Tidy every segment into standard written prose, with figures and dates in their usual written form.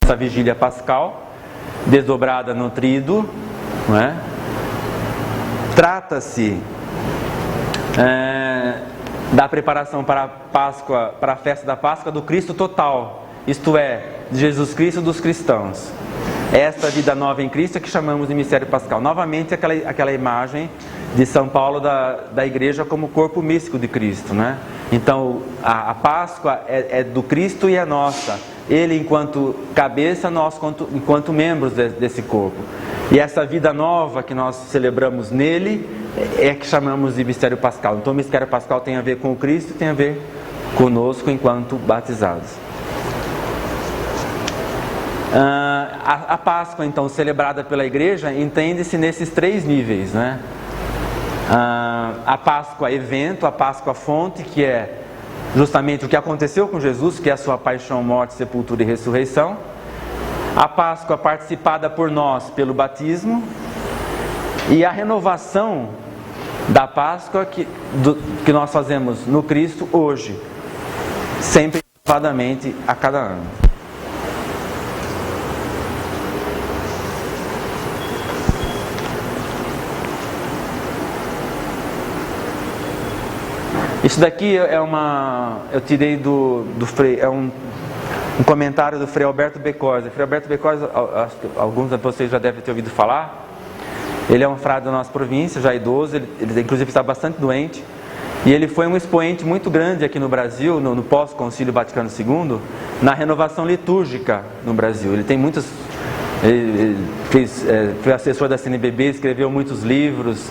essa vigília pascal, desdobrada no tríduo, não é? Trata-se da preparação para a Páscoa, para a festa da Páscoa do Cristo total, isto é, de Jesus Cristo dos cristãos. Esta vida nova em Cristo é que chamamos de mistério pascal. Novamente aquela imagem de São Paulo da igreja como corpo místico de Cristo, né? Então a Páscoa é do Cristo e é nossa. Ele enquanto cabeça, nós enquanto membros desse corpo. E essa vida nova que nós celebramos nele é que chamamos de mistério pascal. Então o mistério pascal tem a ver com o Cristo e tem a ver conosco enquanto batizados. A Páscoa, então, celebrada pela igreja, entende-se nesses 3 níveis, né? A Páscoa evento, a Páscoa fonte, que é justamente o que aconteceu com Jesus, que é a sua paixão, morte, sepultura e ressurreição. A Páscoa participada por nós pelo batismo. E a renovação da Páscoa que nós fazemos no Cristo hoje, sempre renovadamente a cada ano. Isso daqui eu tirei do Frei, um comentário do Frei Alberto Becosa. Frei Alberto Becosa, alguns de vocês já devem ter ouvido falar. Ele é um frade da nossa província, já idoso, ele inclusive está bastante doente. E ele foi um expoente muito grande aqui no Brasil, no pós-Concílio Vaticano II, na renovação litúrgica no Brasil. Ele tem muitos... foi assessor da CNBB, escreveu muitos livros,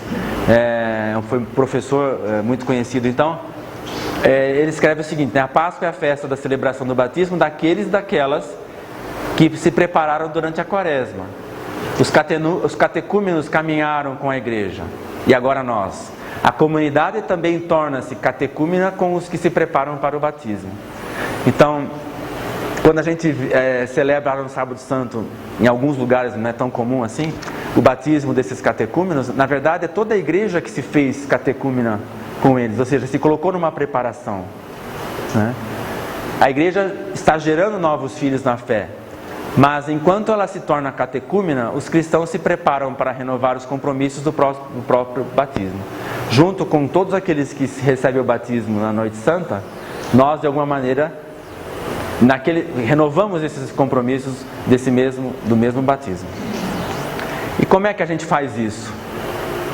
foi um professor muito conhecido. Então, ele escreve o seguinte, né? A Páscoa é a festa da celebração do batismo daqueles e daquelas que se prepararam durante a Quaresma. Os catecúmenos caminharam com a igreja, e agora nós. A comunidade também torna-se catecúmena com os que se preparam para o batismo. Então, quando a gente celebra no Sábado Santo, em alguns lugares não é tão comum assim, o batismo desses catecúmenos, na verdade é toda a igreja que se fez catecúmena com eles, ou seja, se colocou numa preparação, né? A igreja está gerando novos filhos na fé, mas enquanto ela se torna catecúmena, os cristãos se preparam para renovar os compromissos do próprio batismo. Junto com todos aqueles que recebem o batismo na Noite Santa, nós de alguma maneira renovamos esses compromissos do mesmo batismo. E como é que a gente faz isso?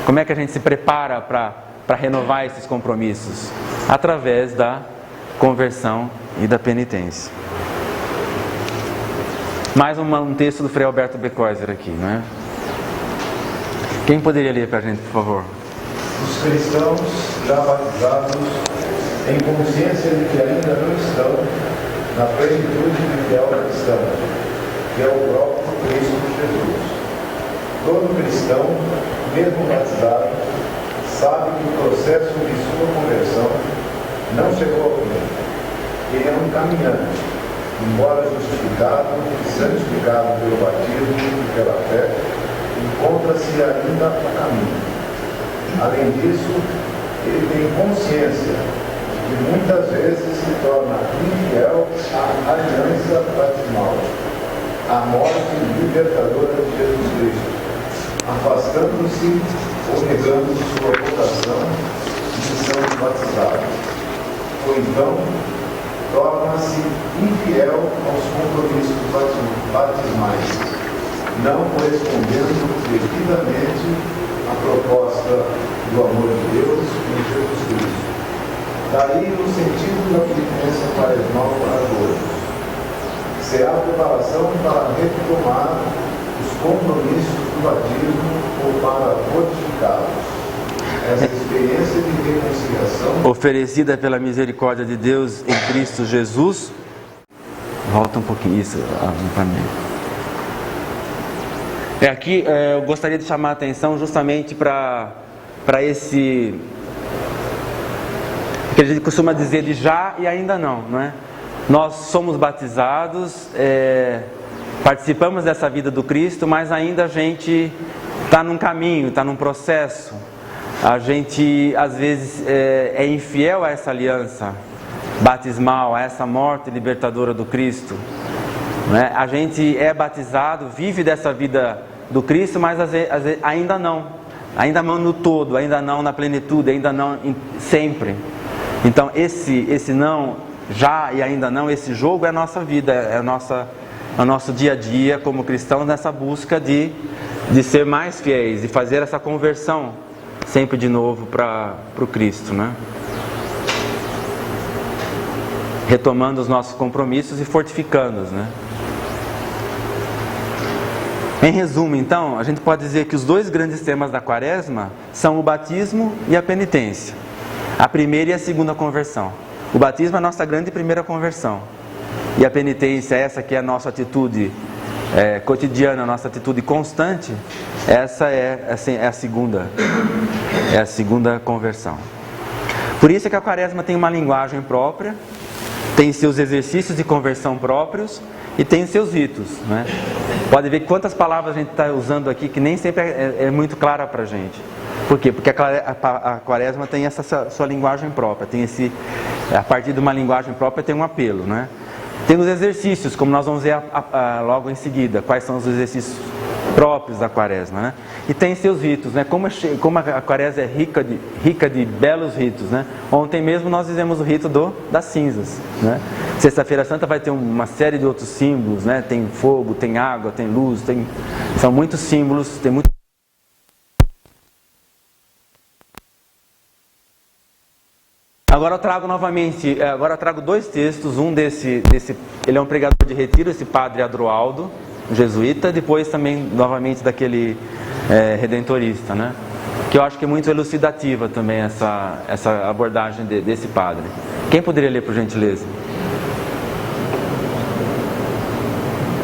Como é que a gente se prepara para renovar esses compromissos? Através da conversão e da penitência. Mais um texto do Frei Alberto Becoser aqui, né? Quem poderia ler para a gente, por favor? Os cristãos já batizados, em consciência de que ainda não estão na plenitude de fiel cristão, que é o próprio Cristo Jesus. Todo cristão, mesmo batizado, sabe que o processo de sua conversão não chegou ao fim. Ele é um caminhante, embora justificado e santificado pelo batismo e pela fé, encontra-se ainda a caminho. Além disso, ele tem consciência de que muitas vezes se torna infiel à aliança batismal, à morte libertadora de Jesus Cristo, afastando-se ou negando sua vocação e missão de batizado. Ou então, torna-se infiel aos compromissos batismais, não correspondendo devidamente à proposta do amor de Deus em Jesus Cristo. Daí o sentido da penitência quaresmal para hoje. Será a preparação para retomar os compromissos do batismo ou para fortificá-los. Essa experiência de reconciliação oferecida pela misericórdia de Deus em Cristo Jesus. Volta um pouquinho isso para mim. Aqui eu gostaria de chamar a atenção justamente para esse que a gente costuma dizer de já e ainda não, não é? Nós somos batizados, participamos dessa vida do Cristo, mas ainda a gente está num caminho, está num processo. A gente às vezes é infiel a essa aliança batismal, a essa morte libertadora do Cristo. né? A gente é batizado, vive dessa vida do Cristo, mas às vezes, ainda não no todo, ainda não na plenitude, ainda não sempre. Então esse não, já e ainda não, esse jogo é a nossa vida, é o nosso dia a dia como cristãos, nessa busca de ser mais fiéis, de fazer essa conversão sempre de novo para o Cristo, né? Retomando os nossos compromissos e fortificando-os, né? Em resumo, então, a gente pode dizer que os dois grandes temas da Quaresma são o batismo e a penitência. A primeira e a segunda conversão. O batismo é a nossa grande primeira conversão. E a penitência, essa que é a nossa atitude cotidiana, a nossa atitude constante, essa é a segunda conversão. Por isso é que a Quaresma tem uma linguagem própria, tem seus exercícios de conversão próprios e tem seus ritos, né? Pode ver quantas palavras a gente está usando aqui que nem sempre é muito clara para a gente. Por quê? Porque a Quaresma tem essa sua linguagem própria, a partir de uma linguagem própria tem um apelo, né? Tem os exercícios, como nós vamos ver logo em seguida, quais são os exercícios próprios da Quaresma, né? E tem seus ritos, né? Como a Quaresma é rica de belos ritos, né? Ontem mesmo nós fizemos o rito das cinzas, né? Sexta-feira Santa vai ter uma série de outros símbolos, né? Tem fogo, tem água, tem luz, são muitos símbolos, tem muito. Agora eu trago dois textos, um desse, ele é um pregador de retiro, esse padre Adroaldo, jesuíta, depois também novamente daquele redentorista, né? Que eu acho que é muito elucidativa também essa abordagem desse padre. Quem poderia ler, por gentileza?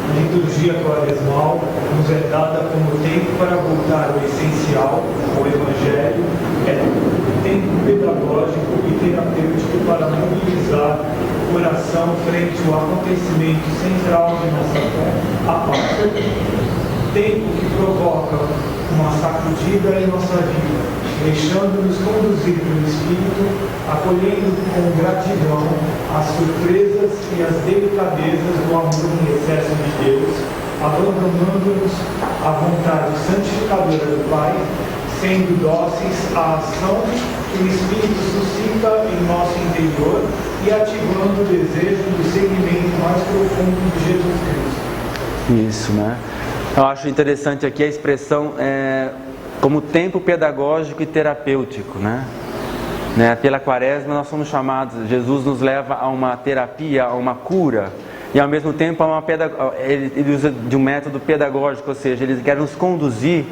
A liturgia quaresmal nos é dada como tempo para voltar ao essencial, ao Evangelho, tempo pedagógico e terapêutico para mobilizar o coração frente ao acontecimento central de nossa fé, a Páscoa. Tempo que provoca uma sacudida em nossa vida, deixando-nos conduzir pelo Espírito, acolhendo com gratidão as surpresas e as delicadezas do amor em excesso de Deus, abandonando-nos à vontade santificadora do Pai, sendo dóceis à ação que o Espírito suscita em nosso interior e ativando o desejo do seguimento mais profundo de Jesus Cristo. Isso, né? Eu acho interessante aqui a expressão como tempo pedagógico e terapêutico, né? Pela Quaresma nós somos chamados, Jesus nos leva a uma terapia, a uma cura, e ao mesmo tempo ele usa de um método pedagógico, ou seja, ele quer nos conduzir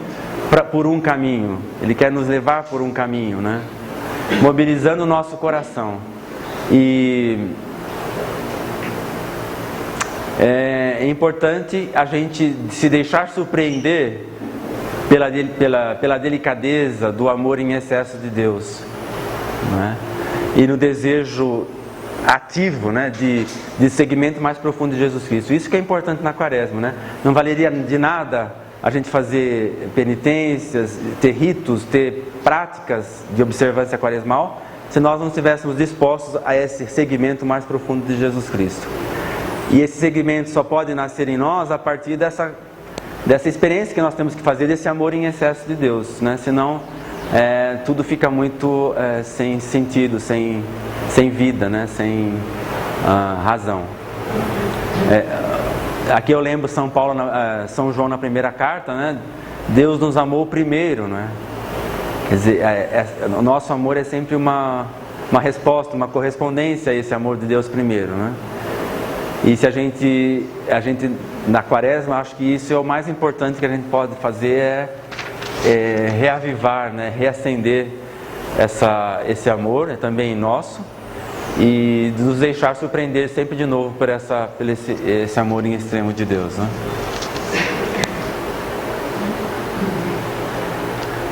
por um caminho, ele quer nos levar por um caminho, né? Mobilizando o nosso coração. E é importante a gente se deixar surpreender pela delicadeza do amor em excesso de Deus, né? E no desejo ativo, né, de seguimento mais profundo de Jesus Cristo. Isso que é importante na Quaresma, né? Não valeria de nada a gente fazer penitências, ter ritos, ter práticas de observância quaresmal, se nós não estivéssemos dispostos a esse segmento mais profundo de Jesus Cristo. E esse segmento só pode nascer em nós a partir dessa experiência que nós temos que fazer, desse amor em excesso de Deus, né? Senão tudo fica muito sem sentido, sem vida, né? Sem razão. Aqui eu lembro São João na primeira carta, né? Deus nos amou primeiro, né? Quer dizer, o nosso amor é sempre uma resposta, uma correspondência a esse amor de Deus primeiro, né? E se a gente na Quaresma, acho que isso é o mais importante que a gente pode fazer, reavivar, né? Reacender esse amor, também nosso, e nos deixar surpreender sempre de novo por esse amor em extremo de Deus, né?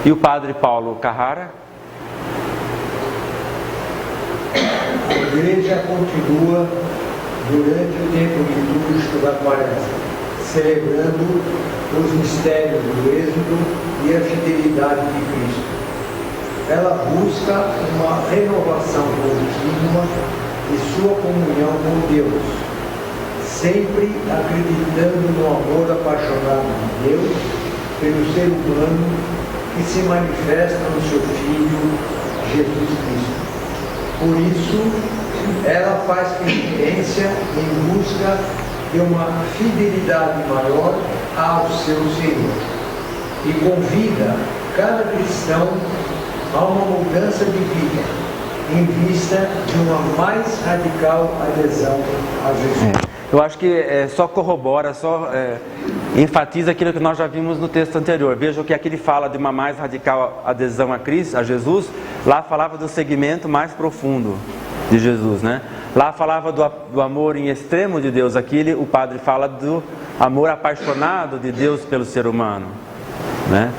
E o padre Paulo Carrara? A igreja continua durante o tempo litúrgico da Quaresma, celebrando os mistérios do Êxodo e a fidelidade de Cristo. Ela busca uma renovação contínua de sua comunhão com Deus, sempre acreditando no amor apaixonado de Deus pelo ser humano que se manifesta no seu Filho, Jesus Cristo. Por isso, ela faz penitência em busca de uma fidelidade maior ao seu Senhor e convida cada cristão a uma mudança de vida em vista de uma mais radical adesão a Jesus. Eu acho que só corrobora, enfatiza aquilo que nós já vimos no texto anterior. Veja que aqui ele fala de uma mais radical adesão a Cristo, a Jesus. Lá falava do segmento mais profundo de Jesus, né? Lá falava do amor em extremo de Deus. Aqui o padre fala do amor apaixonado de Deus pelo ser humano, né?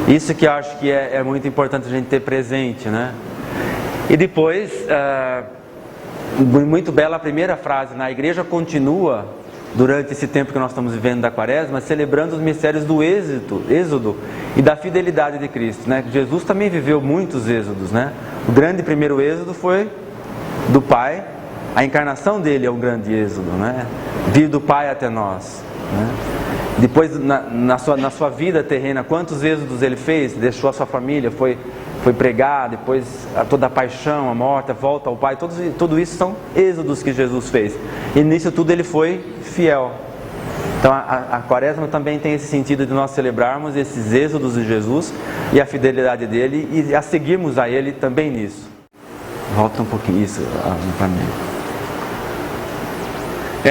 Isso que eu acho que é muito importante a gente ter presente, né? E depois, muito bela a primeira frase, né? A igreja continua, durante esse tempo que nós estamos vivendo da Quaresma, celebrando os mistérios do êxodo e da fidelidade de Cristo, né? Jesus também viveu muitos êxodos, né? O grande primeiro êxodo foi do Pai, a encarnação dele é um grande êxodo, né? Vir do Pai até nós, né? Depois, na sua vida terrena, quantos êxodos ele fez? Deixou a sua família, foi pregar, depois toda a paixão, a morte, a volta ao Pai, tudo isso são êxodos que Jesus fez. E nisso tudo ele foi fiel. Então a Quaresma também tem esse sentido de nós celebrarmos esses êxodos de Jesus e a fidelidade dele e a seguirmos a ele também nisso. Volta um pouquinho isso para mim.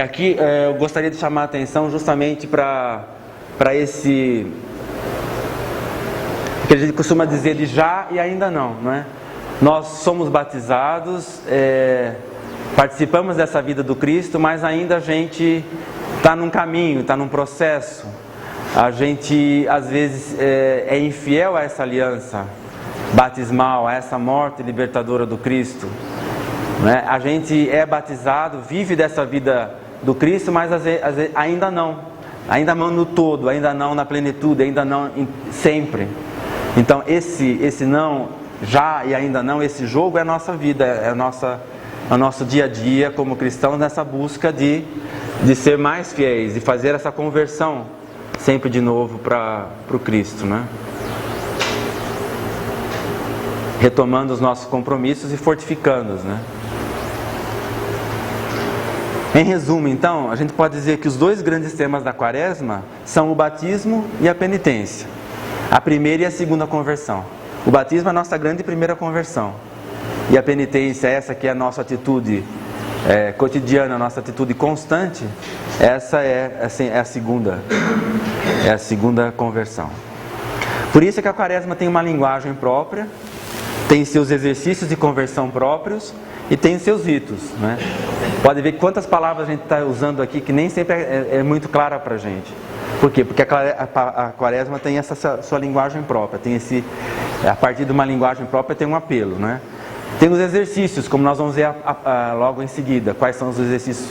Aqui eu gostaria de chamar a atenção justamente para esse que a gente costuma dizer de já e ainda não, não é? Nós somos batizados, participamos dessa vida do Cristo, mas ainda a gente está num caminho, está num processo. A gente às vezes é infiel a essa aliança batismal, a essa morte libertadora do Cristo, não é? A gente é batizado, vive dessa vida do Cristo, mas às vezes, ainda não no todo, ainda não na plenitude, ainda não sempre. Então esse não, já e ainda não, esse jogo é a nossa vida, é o nosso dia a dia como cristãos nessa busca de ser mais fiéis, de fazer essa conversão sempre de novo para o Cristo, né? Retomando os nossos compromissos e fortificando-os, né? Em resumo, então, a gente pode dizer que os dois grandes temas da Quaresma são o batismo e a penitência. A primeira e a segunda conversão. O batismo é a nossa grande primeira conversão. E a penitência, essa que é a nossa atitude cotidiana, a nossa atitude constante, essa é a segunda conversão. Por isso é que a Quaresma tem uma linguagem própria, tem seus exercícios de conversão próprios e tem seus ritos, né? Pode ver quantas palavras a gente está usando aqui que nem sempre é muito clara para a gente. Por quê? Porque a Quaresma tem essa sua linguagem própria, a partir de uma linguagem própria tem um apelo, né? Tem os exercícios, como nós vamos ver logo em seguida, quais são os exercícios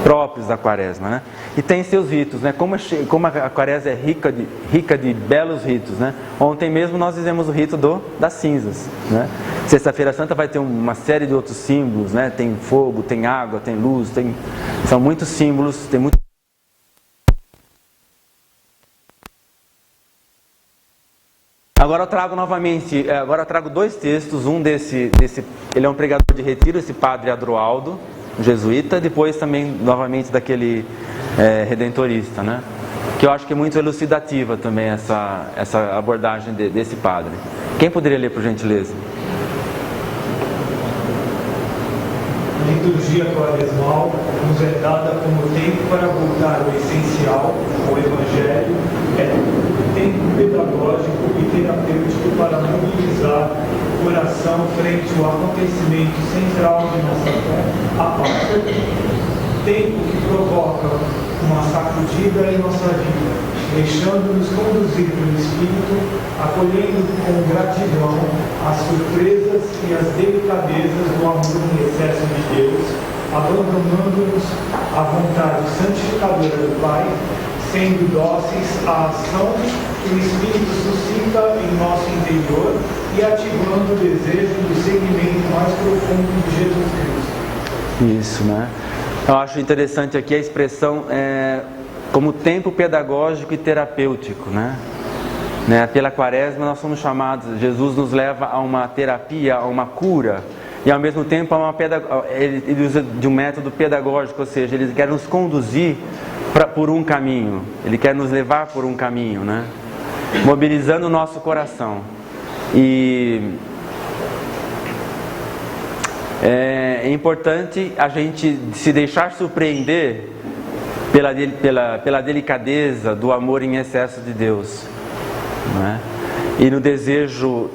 próprios da Quaresma, né? E tem seus ritos, né? Como a Quaresma é rica de belos ritos, né? Ontem mesmo nós fizemos o rito das cinzas, né? Sexta-feira Santa vai ter uma série de outros símbolos, né? Tem fogo, tem água, tem luz, são muitos símbolos, tem muito. Agora eu trago dois textos, um ele é um pregador de retiro, esse padre Adroaldo, jesuíta, depois também novamente daquele redentorista, né? Que eu acho que é muito elucidativa também essa abordagem desse padre. Quem poderia ler, por gentileza? A liturgia quaresmal nos é dada como tempo para voltar ao essencial, ao Evangelho, tempo pedagógico e terapêutico para mobilizar o coração frente ao acontecimento central de nossa fé, a Páscoa, tempo que provoca uma sacudida em nossa vida, deixando-nos conduzir pelo Espírito, acolhendo com gratidão as surpresas e as delicadezas do amor em excesso de Deus, abandonando-nos à vontade santificadora do Pai, sendo dóceis à ação que o Espírito suscita em nosso interior e ativando o desejo do seguimento mais profundo de Jesus Cristo. Isso, né? Eu acho interessante aqui a expressão como tempo pedagógico e terapêutico, né? Pela quaresma nós somos chamados, Jesus nos leva a uma terapia, a uma cura, e ao mesmo tempo ele usa de um método pedagógico, ou seja, ele quer nos conduzir por um caminho, ele quer nos levar por um caminho, né? Mobilizando o nosso coração. E é importante a gente se deixar surpreender pela delicadeza do amor em excesso de Deus, né? E no desejo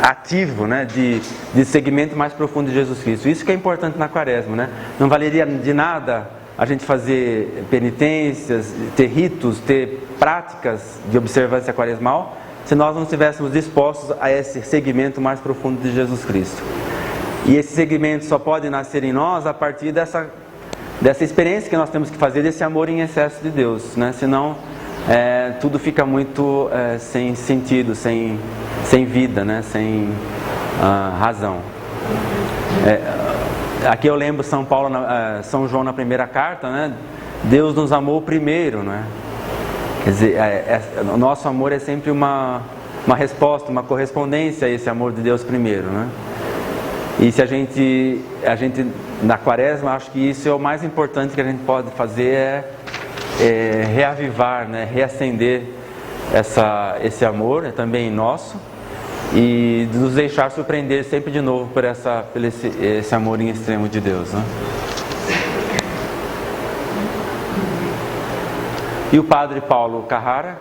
ativo, né, de seguimento mais profundo de Jesus Cristo. Isso que é importante na quaresma, né? Não valeria de nada a gente fazer penitências, ter ritos, ter práticas de observância quaresmal, se nós não estivéssemos dispostos a esse segmento mais profundo de Jesus Cristo. E esse segmento só pode nascer em nós a partir dessa experiência que nós temos que fazer, desse amor em excesso de Deus, né? Senão tudo fica muito sem sentido, sem vida, né? Sem razão. Aqui eu lembro São João na primeira carta, né? Deus nos amou primeiro, né? Quer dizer, o nosso amor é sempre uma resposta, uma correspondência a esse amor de Deus primeiro, né? E se a gente na quaresma, acho que isso é o mais importante que a gente pode fazer, reavivar, né? Reacender esse amor, também nosso, e nos deixar surpreender sempre de novo por esse amor em extremo de Deus, né? E o padre Paulo Carrara?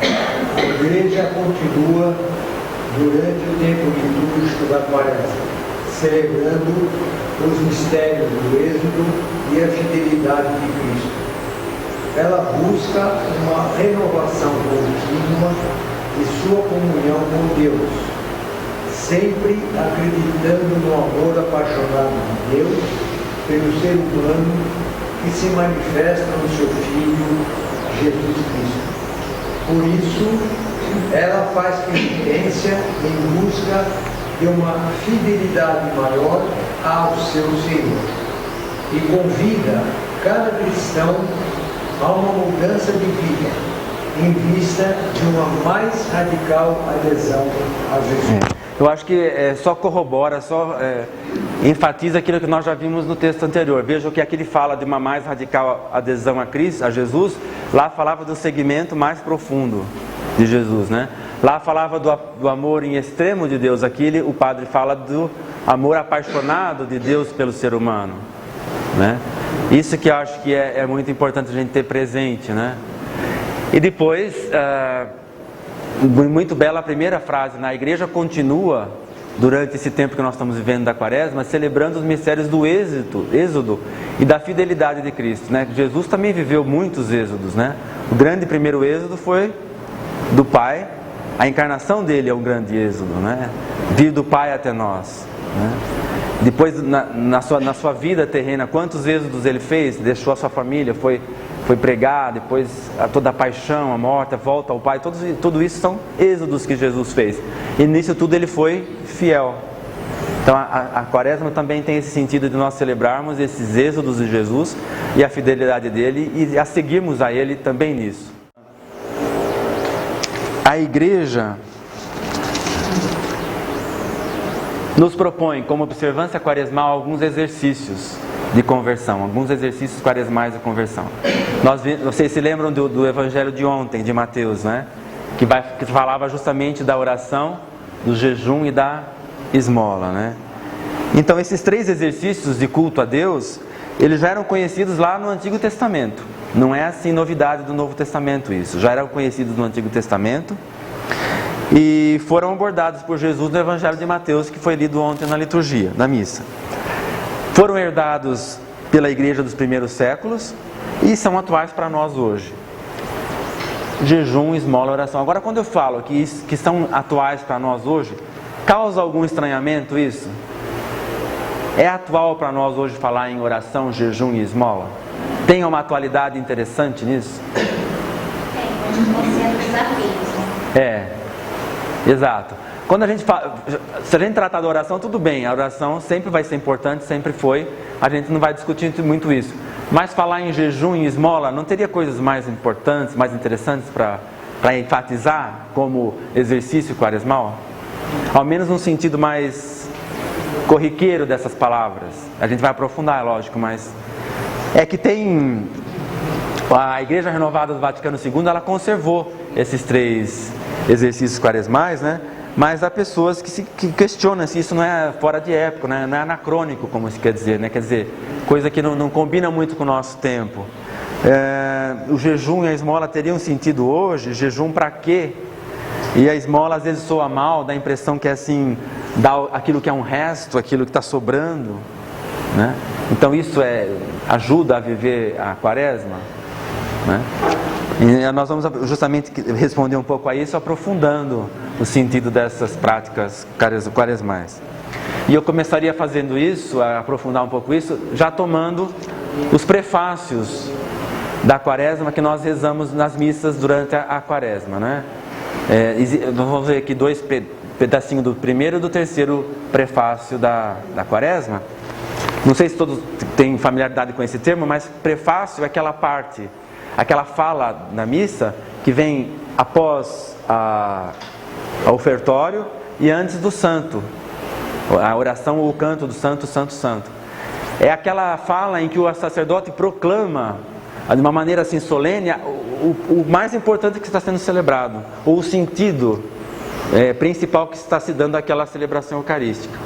A igreja continua durante o tempo litúrgico da quaresma, celebrando os mistérios do êxodo e a fidelidade de Cristo. Ela busca uma renovação contínua de sua comunhão com Deus, sempre acreditando no amor apaixonado de Deus pelo ser humano que se manifesta no seu Filho, Jesus Cristo. Por isso, ela faz penitência em busca de uma fidelidade maior ao seu Senhor e convida cada cristão a uma mudança de vida em vista de uma mais radical adesão a Jesus. Eu acho que só corrobora, enfatiza aquilo que nós já vimos no texto anterior. Veja que aqui ele fala de uma mais radical adesão a Cristo, a Jesus. Lá falava do segmento mais profundo de Jesus, né? Lá falava do amor em extremo de Deus. Aqui o padre fala do amor apaixonado de Deus pelo ser humano, né? Isso que eu acho que é muito importante a gente ter presente, né? E depois, muito bela a primeira frase, né? A igreja continua, durante esse tempo que nós estamos vivendo da quaresma, celebrando os mistérios do êxodo e da fidelidade de Cristo, né? Jesus também viveu muitos êxodos, né? O grande primeiro êxodo foi do Pai, a encarnação dele é um grande êxodo, né? Vir do Pai até nós, né? Depois, na sua vida terrena, quantos êxodos ele fez? Deixou a sua família, foi pregar, depois toda a paixão, a morte, a volta ao Pai, tudo isso são êxodos que Jesus fez. E nisso tudo ele foi fiel. Então a quaresma também tem esse sentido de nós celebrarmos esses êxodos de Jesus e a fidelidade dele e a seguirmos a ele também nisso. A igreja nos propõe, como observância quaresmal, alguns exercícios de conversão, alguns exercícios quaresmais de conversão. Vocês se lembram do evangelho de ontem, de Mateus, né? Que falava justamente da oração, do jejum e da esmola, né? Então esses 3 exercícios de culto a Deus, eles já eram conhecidos lá no Antigo Testamento. Não é assim novidade do Novo Testamento isso. Já eram conhecidos no Antigo Testamento e foram abordados por Jesus no evangelho de Mateus, que foi lido ontem na liturgia, na missa. Foram herdados pela igreja dos primeiros séculos e são atuais para nós hoje. Jejum, esmola, oração. Agora, quando eu falo que são atuais para nós hoje, causa algum estranhamento isso? É atual para nós hoje falar em oração, jejum e esmola? Tem uma atualidade interessante nisso? Continua sendo desafios, né? Exato. quando a gente fala, se a gente tratar da oração, tudo bem, a oração sempre vai ser importante, sempre foi, a gente não vai discutir muito isso. Mas falar em jejum e esmola, não teria coisas mais importantes, mais interessantes para enfatizar como exercício quaresmal? Ao menos num sentido mais corriqueiro dessas palavras. A gente vai aprofundar, lógico, mas é que tem... A Igreja Renovada do Vaticano II, ela conservou esses 3 exercícios quaresmais, né? Mas há pessoas que questionam se isso não é fora de época, né? Não é anacrônico, como se quer dizer, né? Quer dizer, coisa que não combina muito com o nosso tempo. O jejum e a esmola teriam sentido hoje? Jejum para quê? E a esmola às vezes soa mal, dá a impressão que é assim, dá aquilo que é um resto, aquilo que está sobrando, né? Então isso ajuda a viver a quaresma, né? E nós vamos justamente responder um pouco a isso, aprofundando o sentido dessas práticas quaresmais. E eu começaria fazendo isso, a aprofundar um pouco isso, já tomando os prefácios da quaresma que nós rezamos nas missas durante a quaresma, né? Nós vamos ver aqui 2 pedacinhos do primeiro e do terceiro prefácio da quaresma. Não sei se todos têm familiaridade com esse termo, mas prefácio é aquela parte, aquela fala na missa que vem após o ofertório e antes do santo, a oração ou o canto do santo, santo, santo. É aquela fala em que o sacerdote proclama de uma maneira assim solene o mais importante que está sendo celebrado, ou o sentido principal que está se dando àquela celebração eucarística.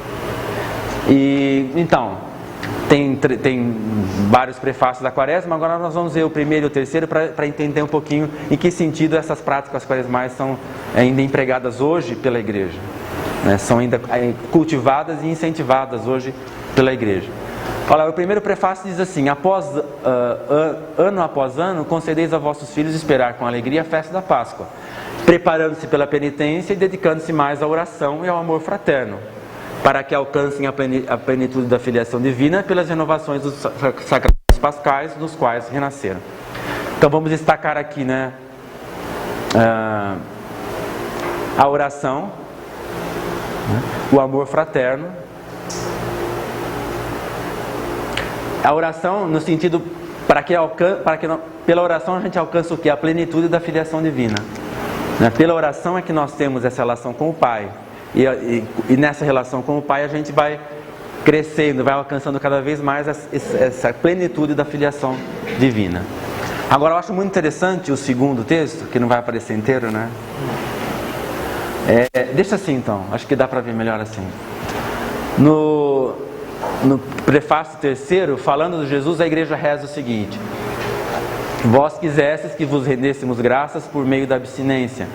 E então tem vários prefácios da quaresma. Agora nós vamos ver o primeiro e o terceiro para entender um pouquinho em que sentido essas práticas quaresmais são ainda empregadas hoje pela igreja, né? São ainda cultivadas e incentivadas hoje pela igreja. Olha, o primeiro prefácio diz assim: ano após ano, concedeis a vossos filhos esperar com alegria a festa da Páscoa, preparando-se pela penitência e dedicando-se mais à oração e ao amor fraterno, para que alcancem a plenitude da filiação divina pelas renovações dos sacramentos pascais nos quais renasceram. Então vamos destacar aqui, né, a oração, né, o amor fraterno. A oração no sentido pela oração a gente alcança o que? A plenitude da filiação divina, né? Pela oração é que nós temos essa relação com o Pai. E nessa relação com o Pai a gente vai crescendo, vai alcançando cada vez mais essa plenitude da filiação divina. Agora eu acho muito interessante o segundo texto, que não vai aparecer inteiro, né? Deixa assim então, acho que dá para ver melhor assim. No prefácio terceiro, falando de Jesus, a igreja reza o seguinte: vós quisestes que vos rendêssemos graças por meio da abstinência,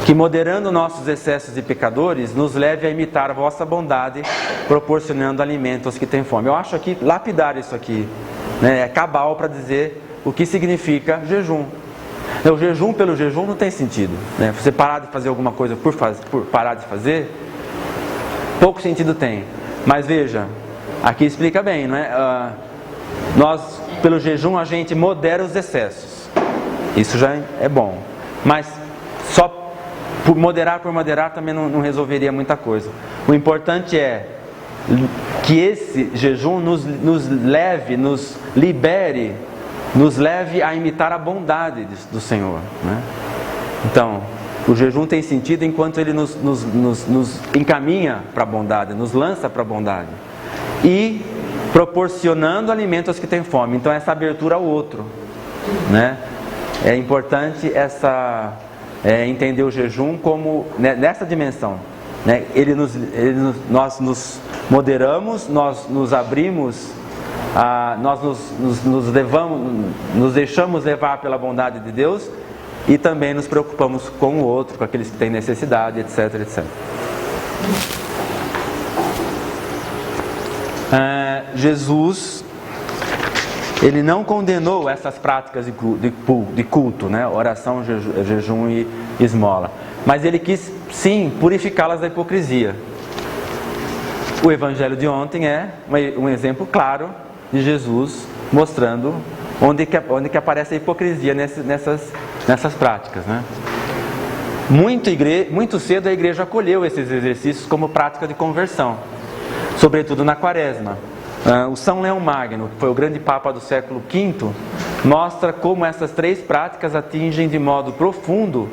que moderando nossos excessos e pecadores, nos leve a imitar a vossa bondade, proporcionando alimento aos que têm fome. Eu acho aqui lapidar isso aqui, né? É cabal para dizer o que significa jejum. O jejum pelo jejum não tem sentido, né? Você parar de fazer alguma coisa por parar de fazer, pouco sentido tem. Mas veja, aqui explica bem, não é? Nós, pelo jejum, a gente modera os excessos. Isso já é bom. Mas só por moderar também não resolveria muita coisa. O importante é que esse jejum nos leve, nos libere, nos leve a imitar a bondade do Senhor, né? Então, o jejum tem sentido enquanto ele nos encaminha para a bondade, nos lança para a bondade. E proporcionando alimento aos que têm fome. Então essa abertura ao outro, né? É importante entender o jejum como nessa dimensão, né? Nós nos moderamos, nós nos abrimos, nós nos deixamos levar pela bondade de Deus e também nos preocupamos com o outro, com aqueles que têm necessidade, etc, etc. Jesus, ele não condenou essas práticas de culto, né? Oração, jejum e esmola, mas ele quis sim purificá-las da hipocrisia. O evangelho de ontem é um exemplo claro de Jesus mostrando onde que aparece a hipocrisia nessas práticas, né? Muito cedo a igreja acolheu esses exercícios como prática de conversão, sobretudo na Quaresma. O São Leão Magno, que foi o grande papa do século V, mostra como essas três práticas atingem de modo profundo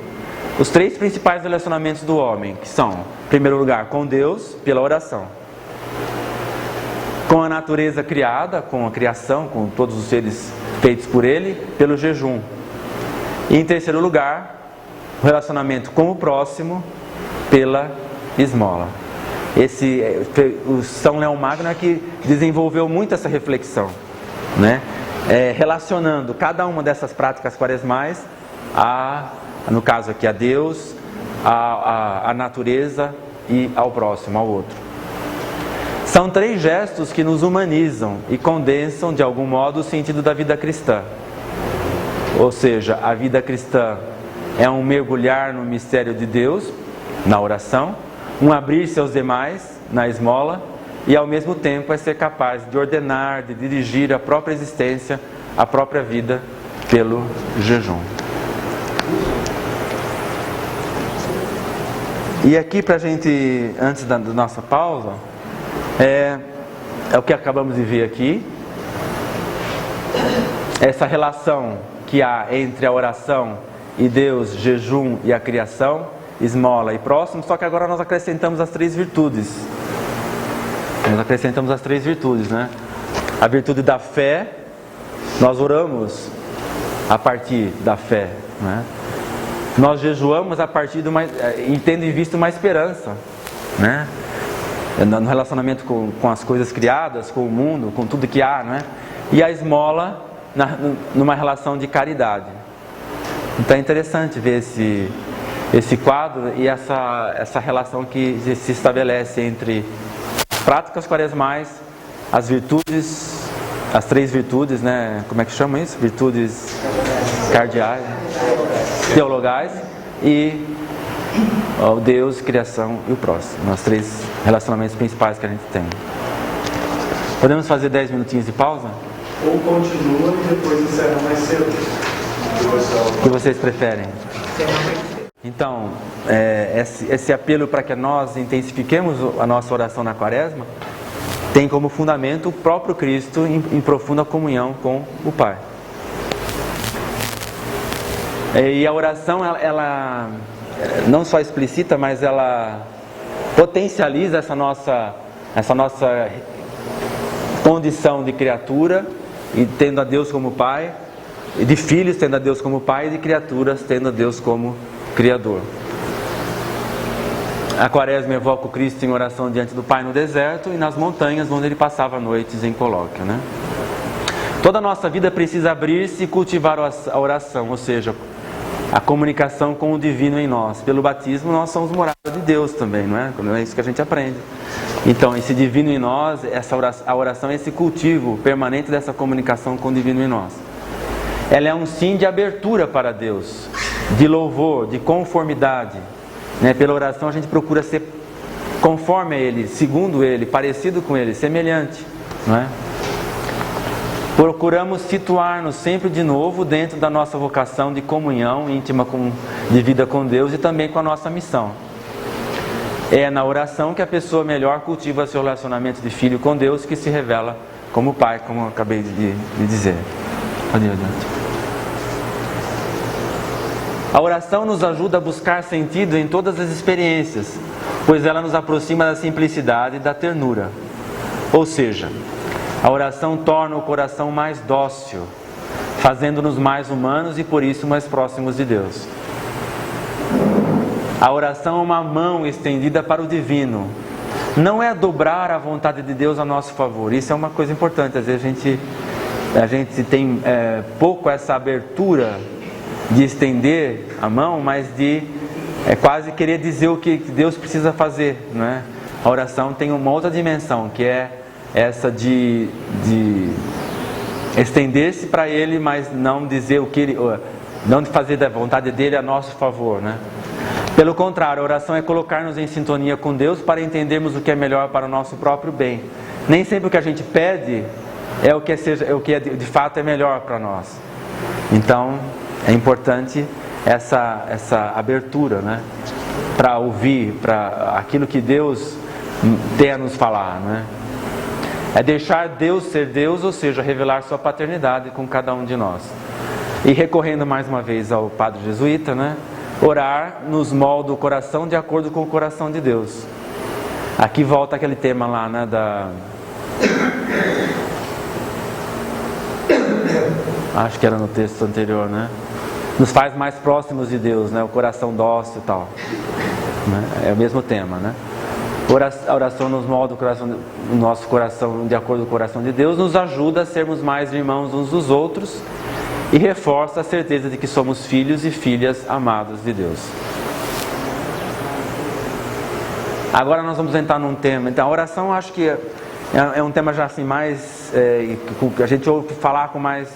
os três principais relacionamentos do homem, que são, em primeiro lugar, com Deus, pela oração, com a natureza criada, com a criação, com todos os seres feitos por Ele, pelo jejum, e em terceiro lugar, o relacionamento com o próximo, pela esmola. O São Leão Magno é que desenvolveu muito essa reflexão, né? Relacionando cada uma dessas práticas quaresmais no caso aqui, a Deus, a natureza e ao próximo, ao outro. São três gestos que nos humanizam e condensam de algum modo o sentido da vida cristã. Ou seja, a vida cristã é um mergulhar no mistério de Deus, na oração, um abrir-se aos demais, na esmola, e ao mesmo tempo é ser capaz de ordenar, de dirigir a própria existência, a própria vida, pelo jejum. E aqui pra gente, antes da nossa pausa, é o que acabamos de ver aqui, essa relação que há entre a oração e Deus, jejum e a criação, esmola e próximo, só que agora nós acrescentamos as três virtudes. Né? A virtude da fé, nós oramos a partir da fé, né? Nós jejuamos a partir tendo em vista uma esperança, né? No relacionamento com as coisas criadas, com o mundo, com tudo que há, né? E a esmola numa relação de caridade. Então é interessante ver esse quadro e essa relação que se estabelece entre práticas quaresmais, as virtudes, as três virtudes, né? Como é que chama isso? Virtudes cardeais, teologais e o Deus, criação e o próximo. Os três relacionamentos principais que a gente tem. Podemos fazer 10 minutinhos de pausa? Ou continua e depois encerra mais cedo. O que vocês preferem? Então, esse apelo para que nós intensifiquemos a nossa oração na Quaresma tem como fundamento o próprio Cristo em profunda comunhão com o Pai. E a oração, ela não só explicita, mas ela potencializa essa nossa condição de criatura, e tendo a Deus como Pai, e de filhos tendo a Deus como Pai, e de criaturas tendo a Deus como Criador. A Quaresma evoca o Cristo em oração diante do Pai no deserto e nas montanhas, onde ele passava noites em colóquio, né? Toda a nossa vida precisa abrir-se e cultivar a oração, ou seja, a comunicação com o divino em nós. Pelo batismo nós somos morada de Deus também, não é? É isso que a gente aprende. Então, esse divino em nós, a oração é esse cultivo permanente dessa comunicação com o divino em nós. Ela é um sim de abertura para Deus, de louvor, de conformidade, né? Pela oração a gente procura ser conforme a Ele, segundo Ele, parecido com Ele, semelhante, não é? Procuramos situar-nos sempre de novo dentro da nossa vocação de comunhão íntima de vida com Deus e também com a nossa missão. É na oração que a pessoa melhor cultiva seu relacionamento de filho com Deus, que se revela como Pai, como eu acabei de dizer. Pode ir adiante. A oração nos ajuda a buscar sentido em todas as experiências, pois ela nos aproxima da simplicidade e da ternura. Ou seja, a oração torna o coração mais dócil, fazendo-nos mais humanos e por isso mais próximos de Deus. A oração é uma mão estendida para o divino. Não é dobrar a vontade de Deus a nosso favor. Isso é uma coisa importante. Às vezes a gente tem pouco essa abertura de estender a mão, mas de quase querer dizer o que Deus precisa fazer, não é? A oração tem uma outra dimensão, que é essa de estender-se para Ele, mas não dizer o que Ele, não de fazer da vontade dele a nosso favor, né? Pelo contrário, a oração é colocar-nos em sintonia com Deus para entendermos o que é melhor para o nosso próprio bem. Nem sempre o que a gente pede é o que de fato é melhor para nós. Então, é importante essa abertura, né? Para ouvir, para aquilo que Deus tem a nos falar, né? É deixar Deus ser Deus, ou seja, revelar sua paternidade com cada um de nós. E recorrendo mais uma vez ao padre jesuíta, né? Orar nos molda o coração de acordo com o coração de Deus. Aqui volta aquele tema lá, né? Acho que era no texto anterior, né? Nos faz mais próximos de Deus, né? O coração dócil e tal, né? É o mesmo tema, né? A oração nos molda o nosso coração de acordo com o coração de Deus, nos ajuda a sermos mais irmãos uns dos outros e reforça a certeza de que somos filhos e filhas amados de Deus. Agora nós vamos entrar num tema. Então, a oração acho que é um tema já assim mais que a gente ouve falar com mais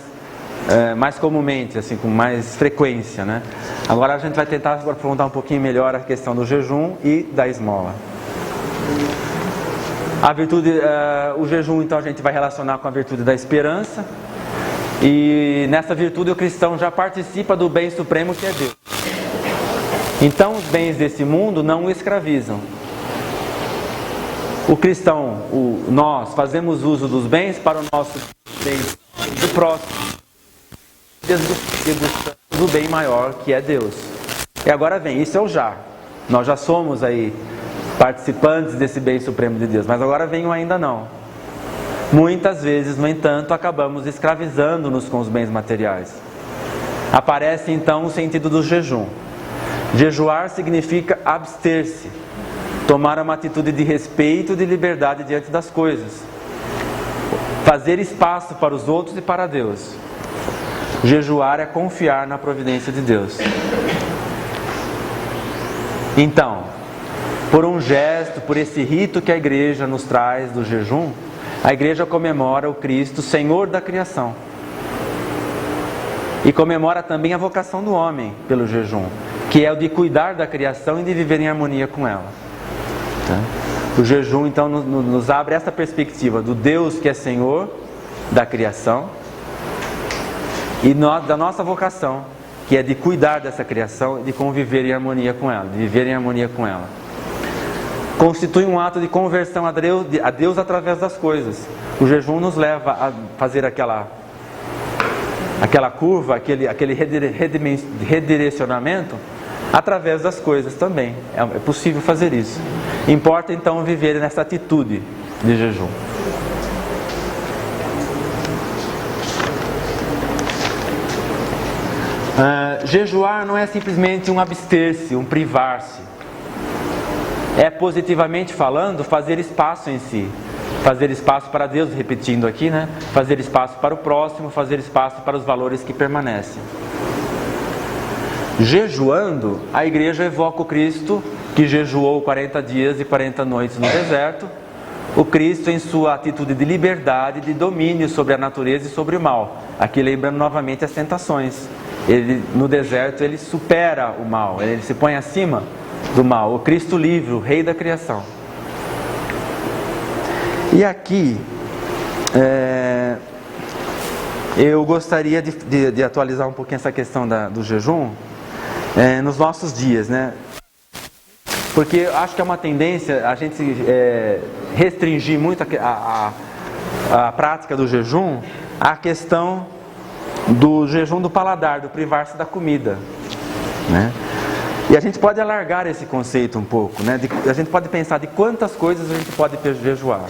comumente, assim, com mais frequência, né? Agora a gente vai tentar aprofundar um pouquinho melhor a questão do jejum e da esmola. A virtude, o jejum, então, a gente vai relacionar com a virtude da esperança. E nessa virtude o cristão já participa do bem supremo que é Deus. Então os bens desse mundo não o escravizam. O cristão, nós fazemos uso dos bens para o nosso bem do próximo, do bem maior que é Deus. E agora vem, isso é o já. Nós já somos aí participantes desse bem supremo de Deus, mas agora vem o ainda não. Muitas vezes, no entanto, acabamos escravizando-nos com os bens materiais. Aparece então o sentido do jejum. Jejuar significa abster-se, tomar uma atitude de respeito e de liberdade diante das coisas, fazer espaço para os outros e para Deus. Jejuar é confiar na providência de Deus. Então, por um gesto, por esse rito que a igreja nos traz do jejum, a igreja comemora o Cristo, Senhor da criação. E comemora também a vocação do homem pelo jejum, que é o de cuidar da criação e de viver em harmonia com ela. O jejum, então, nos abre essa perspectiva do Deus que é Senhor da criação e da nossa vocação, que é de cuidar dessa criação e de conviver em harmonia com ela, de viver em harmonia com ela. Constitui um ato de conversão a Deus através das coisas. O jejum nos leva a fazer aquela curva, aquele redirecionamento através das coisas também. É possível fazer isso. Importa então viver nessa atitude de jejum. Jejuar não é simplesmente um abster-se, um privar-se. É, positivamente falando, fazer espaço em si. Fazer espaço para Deus, repetindo aqui, né? Fazer espaço para o próximo, fazer espaço para os valores que permanecem. Jejuando, a igreja evoca o Cristo que jejuou 40 dias e 40 noites no deserto. O Cristo em sua atitude de liberdade, de domínio sobre a natureza e sobre o mal. Aqui lembrando novamente as tentações. No deserto ele supera o mal, ele se põe acima do mal. O Cristo livre, o Rei da criação. E aqui eu gostaria de atualizar um pouquinho essa questão do jejum nos nossos dias, né? Porque acho que é uma tendência a gente restringir muito a prática do jejum à questão do jejum do paladar, do privar-se da comida, né? E a gente pode alargar esse conceito um pouco, né? A gente pode pensar de quantas coisas a gente pode jejuar.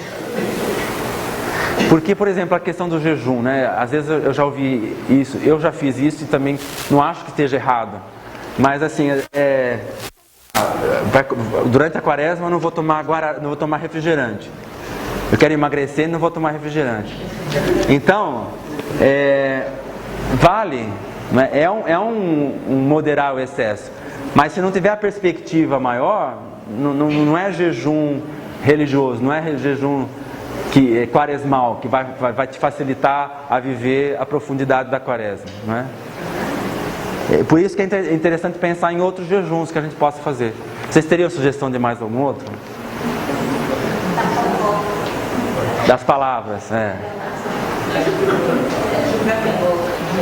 Porque, por exemplo, a questão do jejum, né? Às vezes eu já ouvi isso, eu já fiz isso e também não acho que esteja errado. Mas assim, durante a quaresma eu não vou tomar refrigerante. Eu quero emagrecer e não vou tomar refrigerante. Então, vale, né? É um moderar o excesso. Mas se não tiver a perspectiva maior, não é jejum religioso, não é jejum quaresmal, que vai te facilitar a viver a profundidade da quaresma, não é? Por isso que é interessante pensar em outros jejuns que a gente possa fazer. Vocês teriam sugestão de mais algum outro? Das palavras,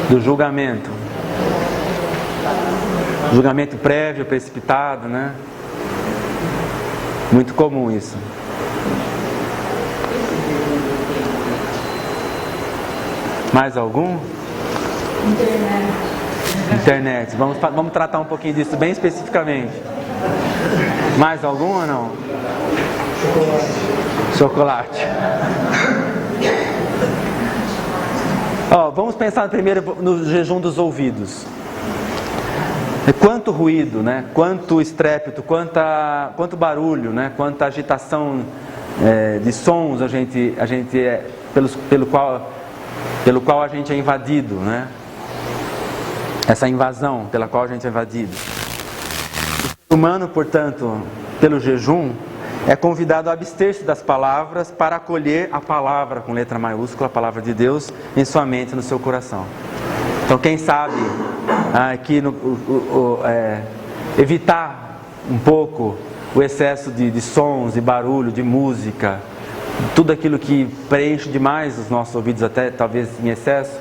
do julgamento. Julgamento prévio, precipitado, né? Muito comum isso. Mais algum? Internet. Vamos tratar um pouquinho disso bem especificamente. Mais algum ou não? Chocolate. Vamos pensar primeiro no jejum dos ouvidos. Quanto ruído, né? Quanto estrépito, quanto barulho, né? Quanta agitação de sons a gente pelo qual a gente é invadido, né? Essa invasão pela qual a gente é invadido. O ser humano, portanto, pelo jejum, é convidado a abster-se das palavras para acolher a palavra, com letra maiúscula, a palavra de Deus, em sua mente e no seu coração. Então, quem sabe aqui evitar um pouco o excesso de sons, de barulho, de música, tudo aquilo que preenche demais os nossos ouvidos, até talvez em excesso,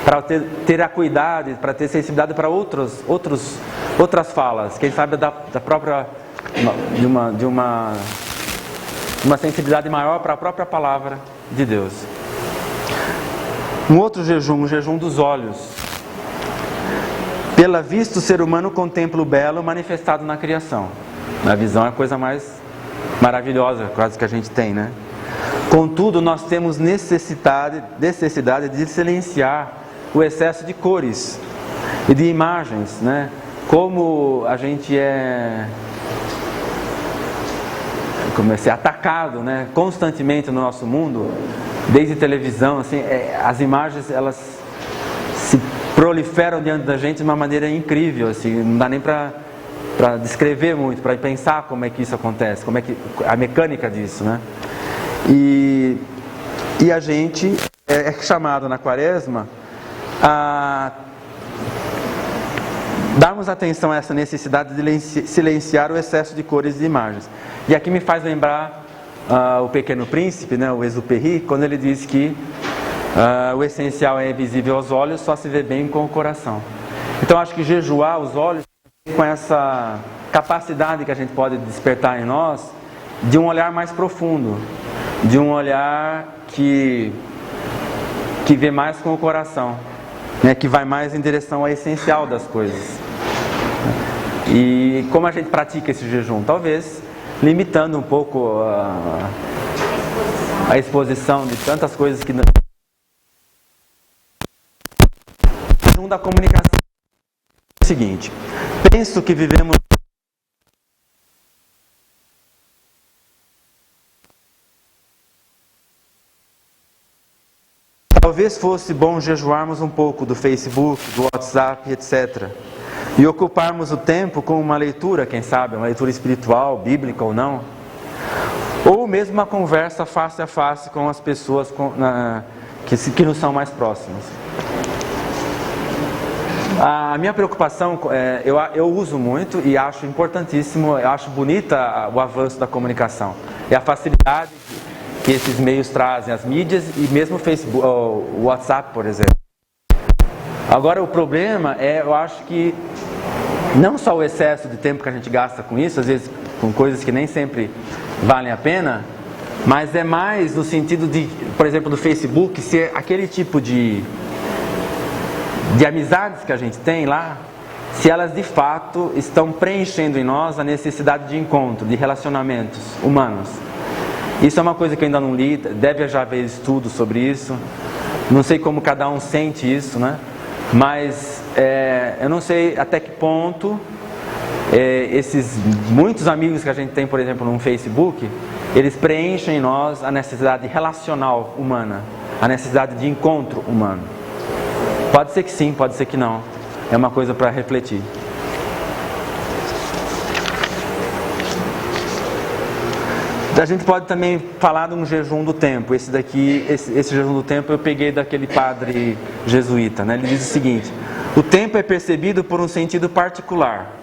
para ter acuidade, para ter sensibilidade para outras falas, quem sabe da própria, de uma sensibilidade maior para a própria palavra de Deus. Um outro jejum, o jejum dos olhos. Pela vista, o ser humano contempla o belo manifestado na criação. A visão é a coisa mais maravilhosa quase que a gente tem, né? Contudo, nós temos necessidade de silenciar o excesso de cores e de imagens, né? Como a gente é atacado, né? Constantemente no nosso mundo, desde televisão, assim, as imagens elas se proliferam diante da gente de uma maneira incrível, assim, não dá nem para descrever muito, para pensar como é que isso acontece, como é que a mecânica disso, né? E a gente é chamado na Quaresma a darmos atenção a essa necessidade de silenciar o excesso de cores e de imagens. E aqui me faz lembrar o Pequeno Príncipe, né, o Exupéry, quando ele diz que o essencial é invisível aos olhos, só se vê bem com o coração. Então acho que jejuar os olhos com essa capacidade que a gente pode despertar em nós de um olhar mais profundo, de um olhar que vê mais com o coração, né, que vai mais em direção ao essencial das coisas. E como a gente pratica esse jejum? Talvez limitando um pouco a exposição de tantas coisas que... O jejum da comunicação é o seguinte: penso que vivemos... Talvez fosse bom jejuarmos um pouco do Facebook, do WhatsApp, etc. E ocuparmos o tempo com uma leitura, quem sabe, uma leitura espiritual, bíblica ou não. Ou mesmo uma conversa face a face com as pessoas que nos são mais próximas. A minha preocupação, eu uso muito e acho importantíssimo, eu acho bonita o avanço da comunicação. E a facilidade que esses meios trazem, as mídias e mesmo o Facebook, o WhatsApp, por exemplo. Agora o problema eu acho que não só o excesso de tempo que a gente gasta com isso, às vezes com coisas que nem sempre valem a pena, mas é mais no sentido de, por exemplo, do Facebook, ser aquele tipo de amizades que a gente tem lá, se elas de fato estão preenchendo em nós a necessidade de encontro, de relacionamentos humanos. Isso é uma coisa que eu ainda não li, deve já haver estudos sobre isso, não sei como cada um sente isso, né? Mas eu não sei até que ponto esses muitos amigos que a gente tem, por exemplo, no Facebook, eles preenchem em nós a necessidade relacional humana, a necessidade de encontro humano. Pode ser que sim, pode ser que não. É uma coisa para refletir. A gente pode também falar de um jejum do tempo. Esse jejum do tempo eu peguei daquele padre jesuíta, né? Ele diz o seguinte: o tempo é percebido por um sentido particular.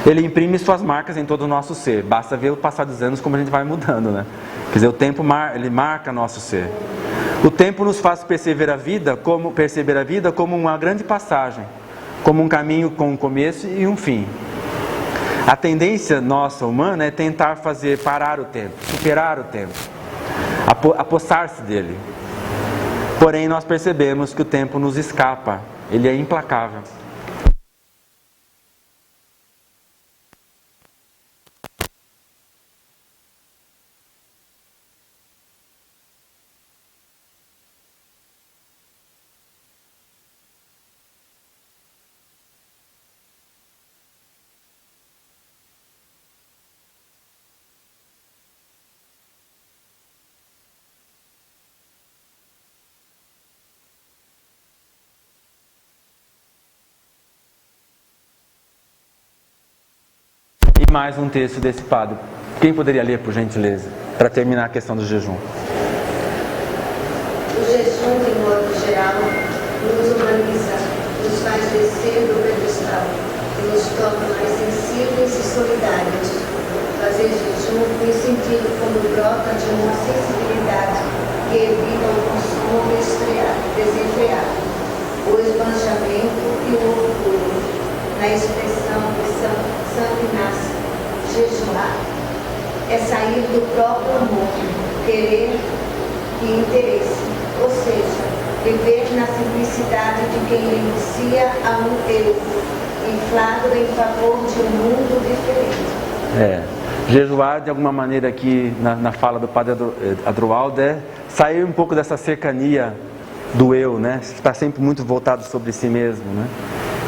Ele imprime suas marcas em todo o nosso ser. Basta ver o passar dos anos como a gente vai mudando, né? Quer dizer, o tempo ele marca nosso ser. O tempo nos faz perceber a vida como uma grande passagem, como um caminho com um começo e um fim. A tendência nossa humana é tentar fazer parar o tempo, superar o tempo, apossar-se dele. Porém, nós percebemos que o tempo nos escapa, ele é implacável. E mais um texto desse padre. Quem poderia ler, por gentileza, para terminar a questão do jejum? O jejum, de modo geral, nos humaniza, nos faz descer do pedestal e nos torna mais sensíveis e solidários. Fazer jejum tem sentido como brota de uma sensibilidade que evita o consumo desenfreado, o esbanjamento e o orgulho. Na expressão de Santo Inácio, jejuar é sair do próprio amor, querer e interesse, ou seja, viver na simplicidade de quem renuncia a um eu, inflado em favor de um mundo diferente. Jejuar, de alguma maneira, aqui na fala do padre Adroaldo, é sair um pouco dessa cercania do eu, né? Está sempre muito voltado sobre si mesmo, né?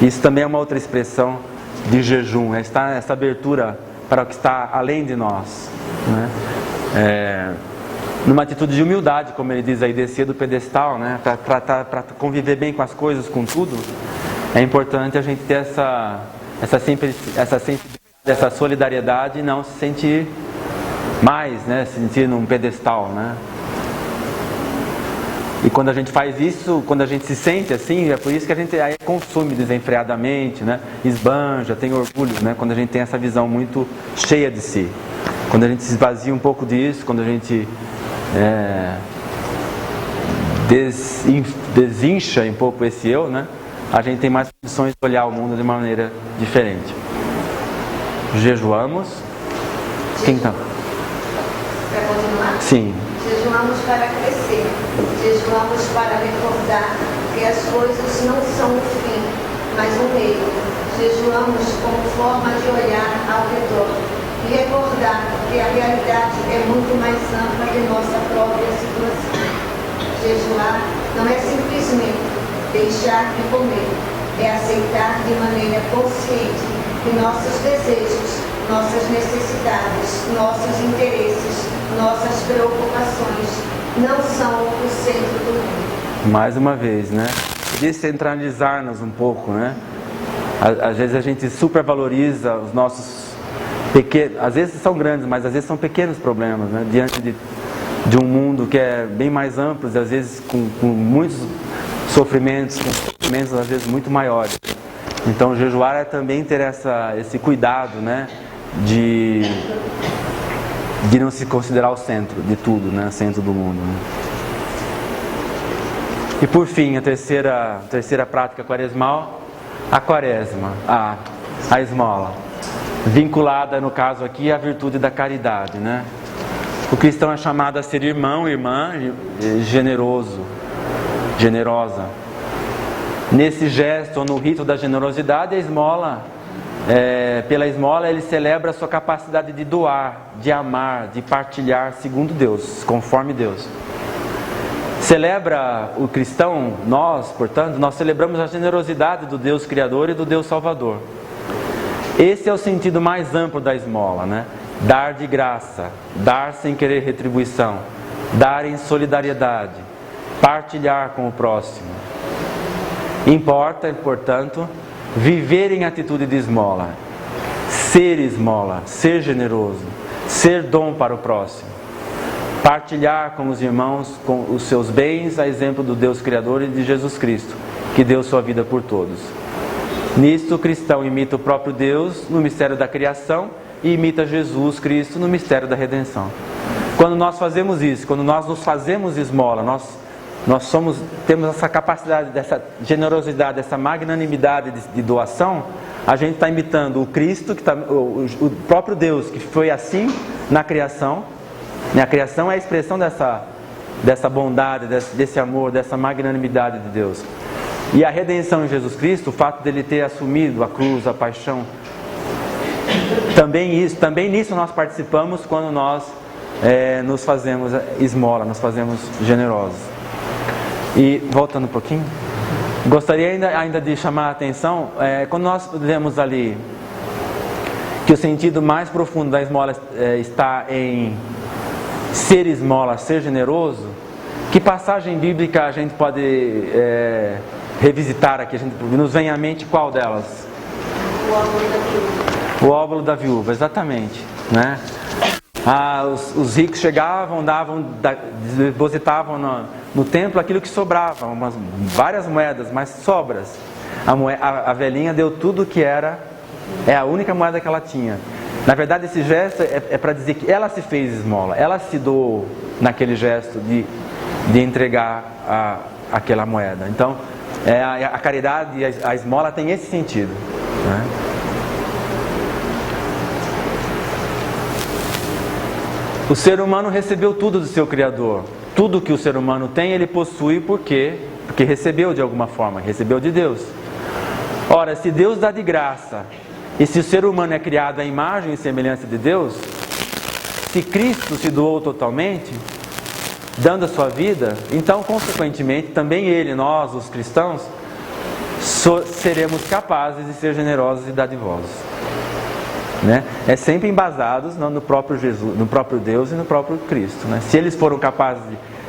Isso também é uma outra expressão de jejum, é estar nessa abertura para o que está além de nós, né? Numa atitude de humildade, como ele diz aí, descer do pedestal, né? Para conviver bem com as coisas, com tudo, é importante a gente ter essa sensibilidade, essa solidariedade e não se sentir mais, né? Se sentir num pedestal, né? E quando a gente faz isso, quando a gente se sente assim, é por isso que a gente aí consome desenfreadamente, né? Esbanja, tem orgulho, né? Quando a gente tem essa visão muito cheia de si. Quando a gente se esvazia um pouco disso, quando a gente desincha um pouco esse eu, né? A gente tem mais condições de olhar o mundo de maneira diferente. Jejuamos. Quem está? Quer continuar? Sim. Jejuamos para crescer, jejuamos para recordar que as coisas não são o fim, mas um meio. Jejuamos como forma de olhar ao redor e recordar que a realidade é muito mais ampla que nossa própria situação. Jejuar não é simplesmente deixar de comer, é aceitar de maneira consciente que nossos desejos, nossas necessidades, nossos interesses, nossas preocupações não são o centro do mundo. Mais uma vez, né? Descentralizar-nos um pouco, né? Às vezes a gente supervaloriza os nossos pequenos, às vezes são grandes, mas às vezes são pequenos problemas, né? Diante de um mundo que é bem mais amplo, e às vezes com muitos sofrimentos, com sofrimentos às vezes muito maiores. Então jejuar é também ter esse cuidado, né? De não se considerar o centro de tudo, né? Centro do mundo, né? E por fim, a terceira prática quaresmal, a quaresma, a esmola, vinculada no caso aqui à virtude da caridade, né? O cristão é chamado a ser irmão, irmã, generoso, generosa. Nesse gesto ou no rito da generosidade, a esmola, pela esmola ele celebra a sua capacidade de doar, de amar, de partilhar segundo Deus, conforme Deus. Celebra o cristão, portanto, nós celebramos a generosidade do Deus Criador e do Deus Salvador. Esse é o sentido mais amplo da esmola, né? Dar de graça, dar sem querer retribuição, dar em solidariedade, partilhar com o próximo. Importa, portanto, viver em atitude de esmola, ser generoso, ser dom para o próximo, partilhar com os irmãos com os seus bens, a exemplo do Deus Criador e de Jesus Cristo, que deu sua vida por todos. Nisto o cristão imita o próprio Deus no mistério da criação e imita Jesus Cristo no mistério da redenção. Quando nós fazemos isso, quando nós nos fazemos esmola, nós temos essa capacidade, dessa generosidade, dessa magnanimidade de doação, a gente está imitando o Cristo, o próprio Deus, que foi assim na criação. A criação é a expressão dessa bondade, desse amor, dessa magnanimidade de Deus. E a redenção em Jesus Cristo, o fato dele ter assumido a cruz, a paixão, também nisso nós participamos quando nós nos fazemos esmola, nos fazemos generosos. E voltando um pouquinho, gostaria ainda de chamar a atenção, quando nós lemos ali que o sentido mais profundo da esmola está em ser esmola, ser generoso, que passagem bíblica a gente pode revisitar aqui? Nos vem à mente qual delas? O óbolo da viúva, exatamente, né? Os ricos chegavam, depositavam no templo aquilo que sobrava, várias moedas, mas sobras. A velhinha deu tudo que era, é a única moeda que ela tinha. Na verdade, esse gesto é para dizer que ela se fez esmola, ela se doou naquele gesto de entregar aquela moeda. Então, a caridade e a esmola tem esse sentido, né? O ser humano recebeu tudo do seu Criador. Tudo que o ser humano tem, ele possui porque recebeu de alguma forma, recebeu de Deus. Ora, se Deus dá de graça, e se o ser humano é criado à imagem e semelhança de Deus, se Cristo se doou totalmente, dando a sua vida, então, consequentemente, também Ele, nós, os cristãos, seremos capazes de ser generosos e dadivosos. Né? É sempre embasados no próprio Jesus, no próprio Deus e no próprio Cristo, né? Se eles foram capazes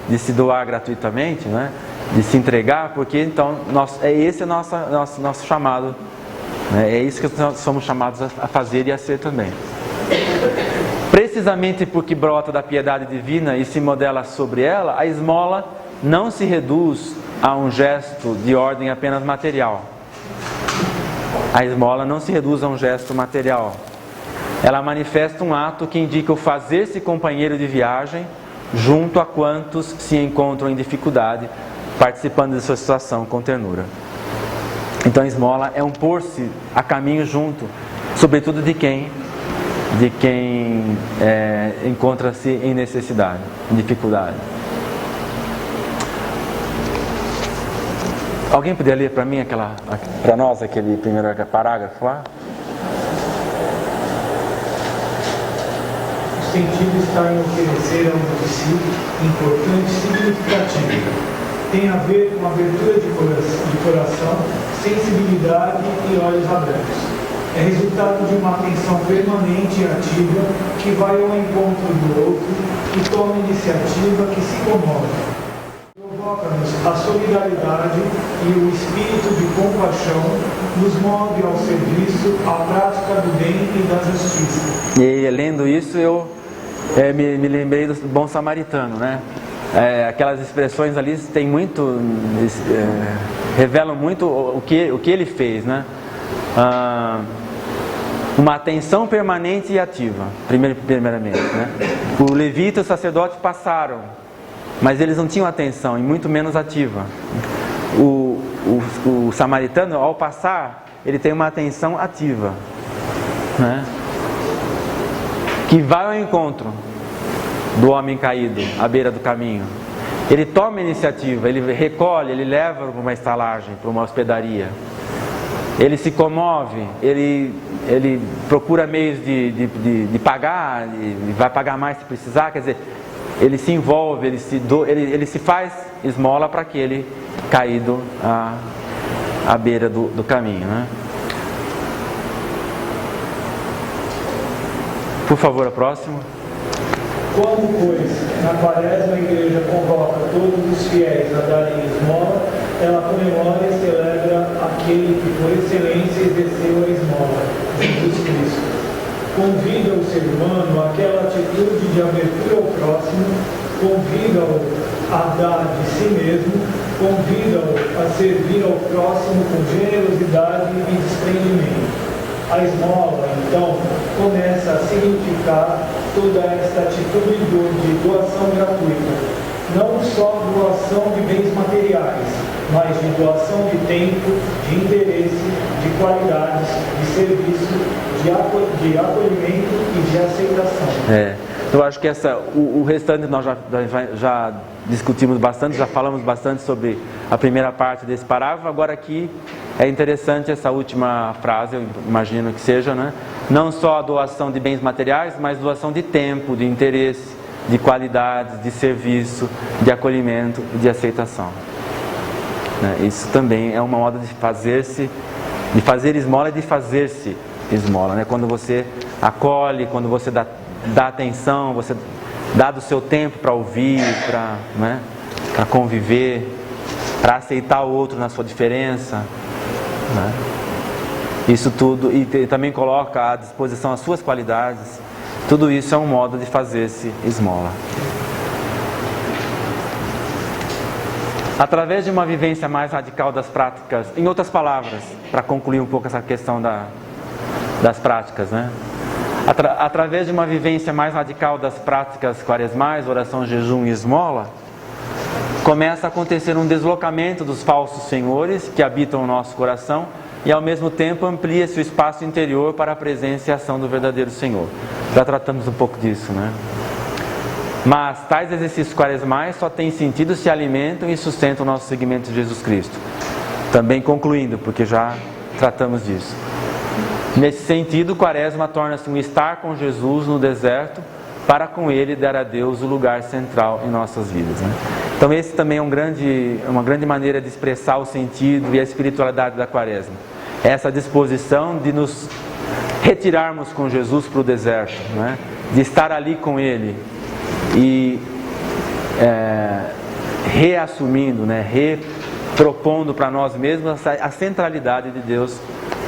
de se doar gratuitamente, né? De se entregar, porque então esse é o nosso chamado, né? É isso que nós somos chamados a fazer e a ser também. Precisamente porque brota da piedade divina e se modela sobre ela, a esmola não se reduz a um gesto de ordem apenas material. A esmola não se reduz a um gesto material. Ela manifesta um ato que indica o fazer-se companheiro de viagem junto a quantos se encontram em dificuldade, participando de sua situação com ternura. Então a esmola é um pôr-se a caminho junto, sobretudo de quem encontra-se em necessidade, em dificuldade. Alguém poderia ler para mim para nós aquele primeiro parágrafo lá? O sentido está em oferecer a um discípulo importante e significativo. Tem a ver com abertura de coração, sensibilidade e olhos abertos. É resultado de uma atenção permanente e ativa que vai ao encontro do outro, que toma iniciativa, que se comove. Provoca-nos a solidariedade e o espírito de compaixão, nos move ao serviço, à prática do bem e da justiça. E lendo isso eu me lembrei do bom samaritano, né? Aquelas expressões ali tem muito, revelam muito o que ele fez, né? Uma atenção permanente e ativa, primeiramente, né? O levita e o sacerdote passaram, mas eles não tinham atenção e muito menos ativa. O samaritano, ao passar, ele tem uma atenção ativa, né? Que vai ao encontro do homem caído à beira do caminho. Ele toma iniciativa, ele recolhe, ele leva para uma estalagem, para uma hospedaria. Ele se comove, ele procura meios de pagar, e vai pagar mais se precisar, quer dizer, ele se envolve, ele se faz esmola para aquele caído à beira do caminho, né? Por favor, a próxima. Quando, pois, na quaresma a igreja convoca todos os fiéis a darem esmola, ela comemora e celebra aquele que por excelência exerceu a esmola, Jesus Cristo. Convida o ser humano àquela atitude de abertura ao próximo, convida-o a dar de si mesmo, convida-o a servir ao próximo com generosidade e desprendimento. A esmola, então, começa a significar toda esta atitude de doação gratuita, não só doação de bens materiais, mas de doação de tempo, de interesse, de qualidades, de serviço, de acolhimento e de aceitação. Eu acho que o restante nós já discutimos bastante, já falamos bastante sobre a primeira parte desse parágrafo. Agora aqui é interessante essa última frase, eu imagino que seja, né? Não só a doação de bens materiais, mas doação de tempo, de interesse, de qualidades, de serviço, de acolhimento e de aceitação. Isso também é uma moda de fazer esmola e de fazer-se esmola, né? Quando você acolhe, quando você dá atenção, você dá do seu tempo para ouvir, para conviver, para aceitar o outro na sua diferença, né? Isso tudo, e também coloca à disposição as suas qualidades. Tudo isso é um modo de fazer-se esmola. Através de uma vivência mais radical das práticas, em outras palavras, para concluir um pouco essa questão das práticas, né? Através de uma vivência mais radical das práticas quaresmais, oração, jejum e esmola, começa a acontecer um deslocamento dos falsos senhores que habitam o nosso coração e ao mesmo tempo amplia-se o espaço interior para a presença e ação do verdadeiro Senhor. Já tratamos um pouco disso, né? Mas tais exercícios quaresmais só têm sentido se alimentam e sustentam o nosso seguimento de Jesus Cristo. Também concluindo, porque já tratamos disso. Nesse sentido, o quaresma torna-se um estar com Jesus no deserto, para com Ele dar a Deus o lugar central em nossas vidas, né? Então esse também é uma grande maneira de expressar o sentido e a espiritualidade da quaresma. Essa disposição de nos retirarmos com Jesus para o deserto, né? De estar ali com Ele e reassumindo, né? Repropondo para nós mesmos a centralidade de Deus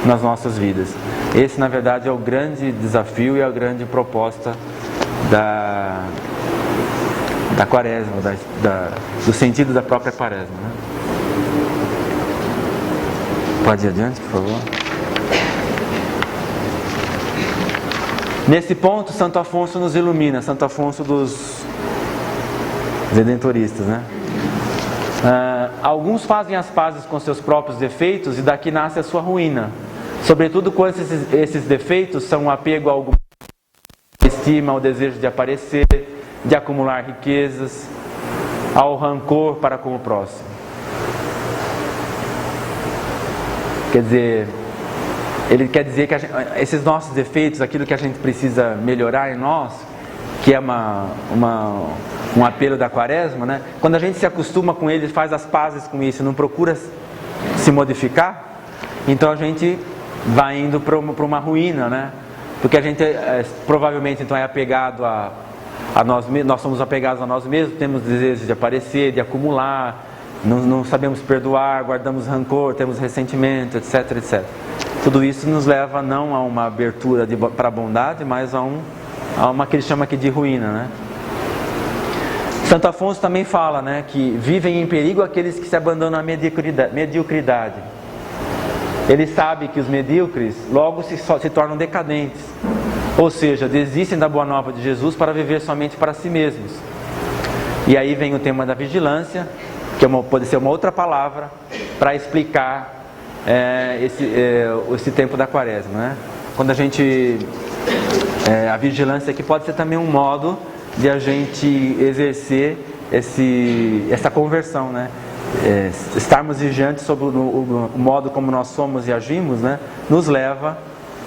nas nossas vidas. Esse, na verdade, é o grande desafio e a grande proposta da quaresma, do sentido da própria quaresma, né? Pode ir adiante, por favor. Nesse ponto, Santo Afonso nos ilumina, Santo Afonso dos Redentoristas, né? Alguns fazem as pazes com seus próprios defeitos e daqui nasce a sua ruína. Sobretudo quando esses defeitos são um apego a alguma estima, ao desejo de aparecer, de acumular riquezas, ao rancor para com o próximo. Quer dizer, ele quer dizer que esses nossos defeitos, aquilo que a gente precisa melhorar em nós, que é um apelo da quaresma, né? Quando a gente se acostuma com ele, faz as pazes com isso, não procura se modificar, então a gente vai indo para uma ruína, né? Porque a gente provavelmente então é apegado a nós mesmos, nós somos apegados a nós mesmos, temos desejos de aparecer, de acumular, não sabemos perdoar, guardamos rancor, temos ressentimento, etc, etc. Tudo isso nos leva não a uma abertura para a bondade, mas a uma que ele chama aqui de ruína, né? Santo Afonso também fala, né, que vivem em perigo aqueles que se abandonam à mediocridade. Ele sabe que os medíocres logo se tornam decadentes, ou seja, desistem da boa nova de Jesus para viver somente para si mesmos. E aí vem o tema da vigilância, que pode ser uma outra palavra para explicar esse tempo da quaresma, né? Quando a gente a vigilância aqui pode ser também um modo de a gente exercer essa conversão, né? Estarmos vigiantes sobre o modo como nós somos e agimos, né? Nos leva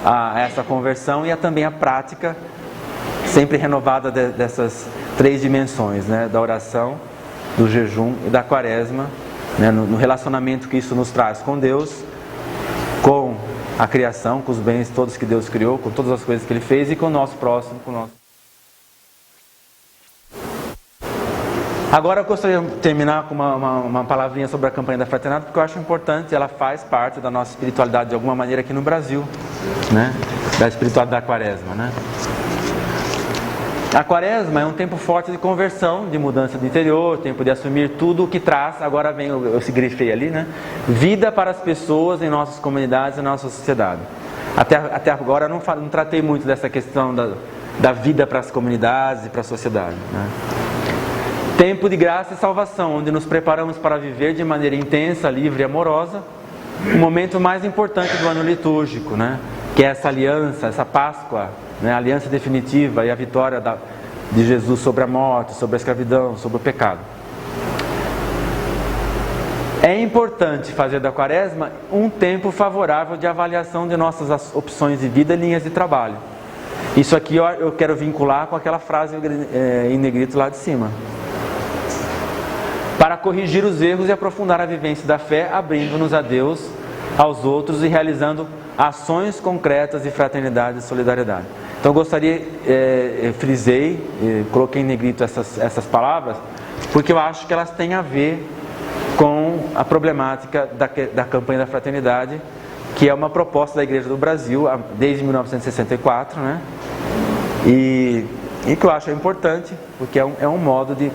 a essa conversão e também a prática sempre renovada dessas três dimensões, né? Da oração, do jejum e da quaresma, né? No relacionamento que isso nos traz com Deus, com a criação, com os bens todos que Deus criou, com todas as coisas que Ele fez e com o nosso próximo, com o nosso... Agora eu gostaria de terminar com uma palavrinha sobre a campanha da Fraternidade, porque eu acho importante, ela faz parte da nossa espiritualidade de alguma maneira aqui no Brasil, né? Da espiritualidade da quaresma, né? A quaresma é um tempo forte de conversão, de mudança do interior, tempo de assumir tudo o que traz, agora vem, eu se grifei ali, né? Vida para as pessoas em nossas comunidades e nossa sociedade. Até agora eu não tratei muito dessa questão da vida para as comunidades e para a sociedade, né? Tempo de graça e salvação, onde nos preparamos para viver de maneira intensa, livre e amorosa, o momento mais importante do ano litúrgico, né? Que é essa aliança, essa Páscoa, né? A aliança definitiva e a vitória de Jesus sobre a morte, sobre a escravidão, sobre o pecado. É importante fazer da Quaresma um tempo favorável de avaliação de nossas opções de vida e linhas de trabalho. Isso aqui eu quero vincular com aquela frase em negrito lá de cima. Para corrigir os erros e aprofundar a vivência da fé, abrindo-nos a Deus, aos outros e realizando ações concretas de fraternidade e solidariedade. Então eu gostaria, frisei, coloquei em negrito essas palavras, porque eu acho que elas têm a ver com a problemática da campanha da fraternidade, que é uma proposta da Igreja do Brasil desde 1964, né? E que eu acho importante, porque é um modo de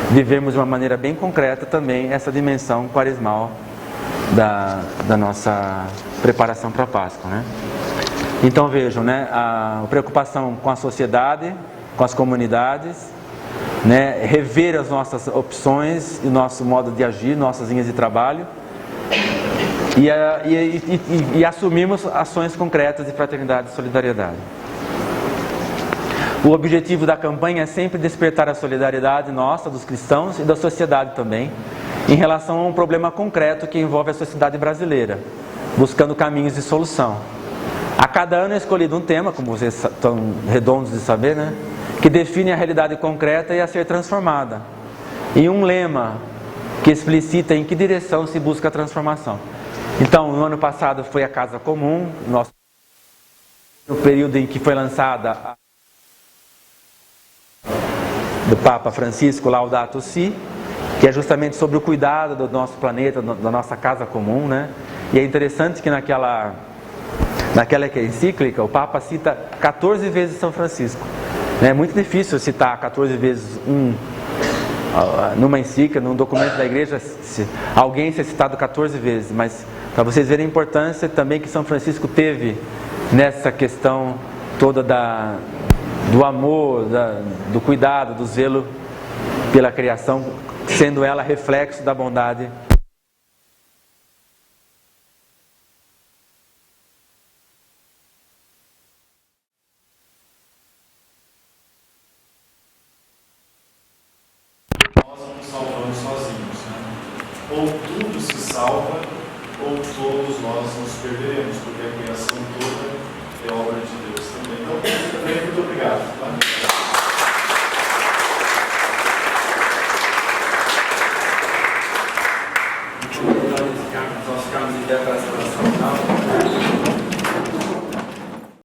vivermos de uma maneira bem concreta também essa dimensão quaresmal da nossa preparação para a Páscoa, né? Então vejam, né, a preocupação com a sociedade, com as comunidades, né, rever as nossas opções e nosso modo de agir, nossas linhas de trabalho e assumirmos ações concretas de fraternidade e solidariedade. O objetivo da campanha é sempre despertar a solidariedade nossa, dos cristãos e da sociedade também, em relação a um problema concreto que envolve a sociedade brasileira, buscando caminhos de solução. A cada ano é escolhido um tema, como vocês estão redondos de saber, né, que define a realidade concreta e a ser transformada, e um lema que explicita em que direção se busca a transformação. Então, no ano passado foi a Casa Comum, no período em que foi lançada do Papa Francisco, Laudato Si, que é justamente sobre o cuidado do nosso planeta, da nossa casa comum, né? E é interessante que naquela encíclica o Papa cita 14 vezes São Francisco. É muito difícil citar 14 vezes numa encíclica, num documento da igreja, alguém ser citado 14 vezes, mas para vocês verem a importância também que São Francisco teve nessa questão toda do amor, do cuidado, do zelo pela criação, sendo ela reflexo da bondade. Nós não nos salvamos sozinhos, né? Ou tudo se salva, ou todos nós nos perderemos, porque a criação toda é obra de Deus também. Então, muito obrigado. Tá?